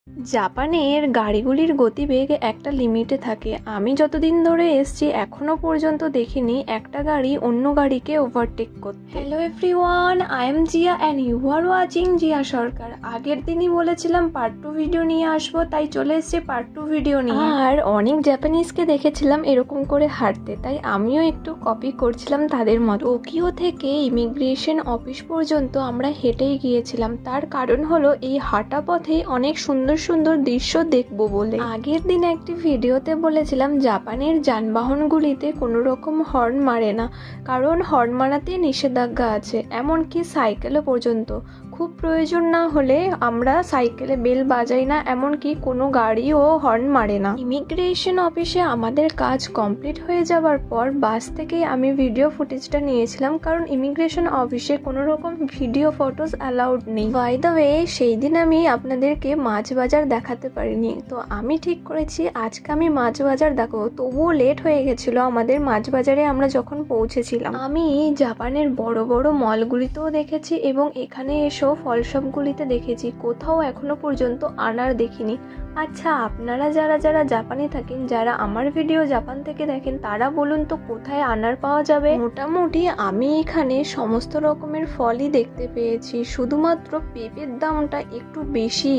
জাপানের গাড়িগুলির গতিবেগ একটা লিমিটে থাকে। আমি যতদিন ধরে এসছি এখনো পর্যন্ত দেখিনি একটা গাড়ি অন্য গাড়িকে ওভারটেক করতে। Hello everyone, I am Zia and you are watching Zia Sarkar. আগের দিনই বলেছিলাম পার্ট 2 ভিডিও নিয়ে আসবো, তাই চলে এসেছি পার্ট 2 ভিডিও নিয়ে। আর অনেক জাপানিজকে দেখেছিলাম এরকম করে হাঁটতে, তাই আমিও একটু কপি করছিলাম তাদের মতো। টোকিও থেকে ইমিগ্রেশন অফিস পর্যন্ত আমরা হেঁটেই গিয়েছিলাম, তার কারণ হলো এই হাঁটা পথে অনেক সুন্দর সুন্দর দৃশ্য দেখবো বলে। আগের দিন একটি ভিডিওতে বলেছিলাম জাপানের যানবাহনগুলিতে কোনো রকম হর্ন মারে না, কারণ হর্ন মারাতে নিষেধাজ্ঞা আছে, এমনকি সাইকেলও পর্যন্ত। খুব প্রয়োজন না হলে আমরা সাইকেলে বেল বাজাই না, এমনকি কোনো গাড়িও হর্ন মারে না। ইমিগ্রেশন অফিসে আমাদের কাজ কমপ্লিট হয়ে যাওয়ার পর বাস থেকেই আমি ভিডিও ফুটেজটা নিয়েছিলাম, কারণ ইমিগ্রেশন অফিসে কোনো রকম ভিডিও ফটোস অ্যালাউড নেই। বাই দ্য ওয়ে, সেই দিন আমি আপনাদেরকে মাছ বাজার দেখাতে পারিনি, তো আমি ঠিক করেছি আজকে আমি মাছ বাজার দেখাবো। তবুও লেট হয়ে গেছিলো আমাদের মাছ বাজারে আমরা যখন পৌঁছেছিলাম। আমি জাপানের বড় বড় মলগুলিতেও দেখেছি এবং এখানে এসেও ফল শপগুলিতে দেখেছি, কোথাও এখনো পর্যন্ত আনার দেখিনি। আচ্ছা, আপনারা যারা যারা জাপানে থাকেন, যারা আমার ভিডিও জাপান থেকে দেখেন, তারা বলুন তো কোথায় আনার পাওয়া যাবে। মোটামুটি আমি এখানে সমস্ত রকমের ফলই দেখতে পেয়েছি, শুধুমাত্র পেঁপের দামটা একটু বেশি,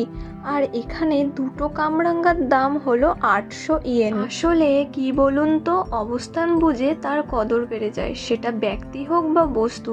আর এখানে দুটো কামরাঙ্গার দাম হলো 800 ইয়েন। আসলে কি বলুন তো, অবস্থান বুঝে তার কদর বেড়ে যায়, সেটা ব্যক্তি হোক বা বস্তু।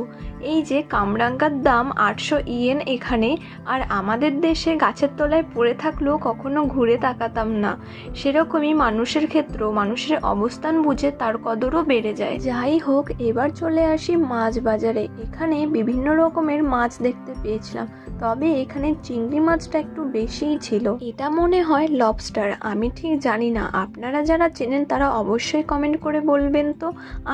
এই যে কামরাঙ্গার দাম 800 ইয়েন এখানে, আর আমাদের দেশে গাছের তলায় পড়ে থাকলেও কখনো ঘুরে তাকাতাম না, সেরকমই মানুষের ক্ষেত্রেও মানুষের অবস্থান বুঝে তার কদরও বেড়ে যায়। যাই হোক, এবার চলে আসি মাছ বাজারে। এখানে বিভিন্ন রকমের মাছ দেখতে পেয়েছিলাম, তবে এখানে চিংড়ি মাছটা একটু বেশিই ছিল। এটা মনে হয় লবস্টার, আমি ঠিক জানি না, আপনারা যারা চেনেন তারা অবশ্যই কমেন্ট করে বলবেন তো।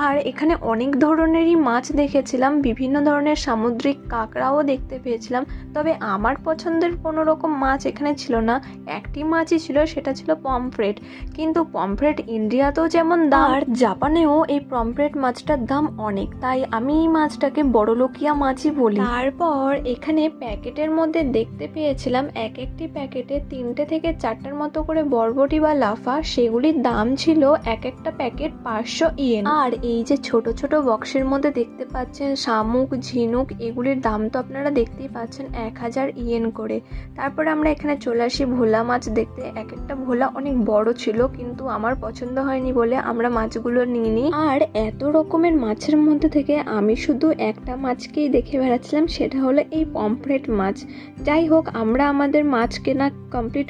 আর এখানে অনেক ধরনেরই মাছ দেখেছিলাম, বিভিন্ন ধরনের সামুদ্রিক কাঁকড়াও দেখতে পেয়েছিলাম, তবে আমার পছন্দের কোনো রকম মাছ এখানে ছিল না। একটি মাছই ছিল, সেটা ছিল পমফ্রেট, কিন্তু পমফ্রেট ইন্ডিয়াতেও যেমন দাম, আর জাপানেও এই পমফ্রেট মাছটার দাম অনেক, তাই আমি এই মাছটাকে বড়লোকিয়া মাছই বলি। তারপর এখানে প্যাকেটের মধ্যে দেখতে পেয়েছিলাম এক একটি প্যাকেটে 3টে থেকে 4টার মতো করে বরবটি বা লাফা, সেগুলির দাম ছিল এক একটা প্যাকেট 500 ইয়েন। আর এই যে ছোট ছোট বক্সের মধ্যে দেখতে পাচ্ছেন শামুক, ঝিনুক, এগুলির দাম তো আপনারা দেখতেই পাচ্ছেন 1000 ইয়েন করে। তারপর আমরা এখানে চলে আসি ভোলা মাছ দেখতে। এক একটা ভোলা অনেক বড় ছিল, কিন্তু আমার পছন্দ হয়নি বলে আমরা মাছগুলো নিইনি। আর এত রকমের মাছের মধ্যে থেকে আমি শুধু একটা মাছকেই দেখে বেড়াচ্ছিলাম, সেটা হলো এই পমফ্রেট মাছ। যাই হোক, আমরা আমাদের মাছ কেনা কমপ্লিট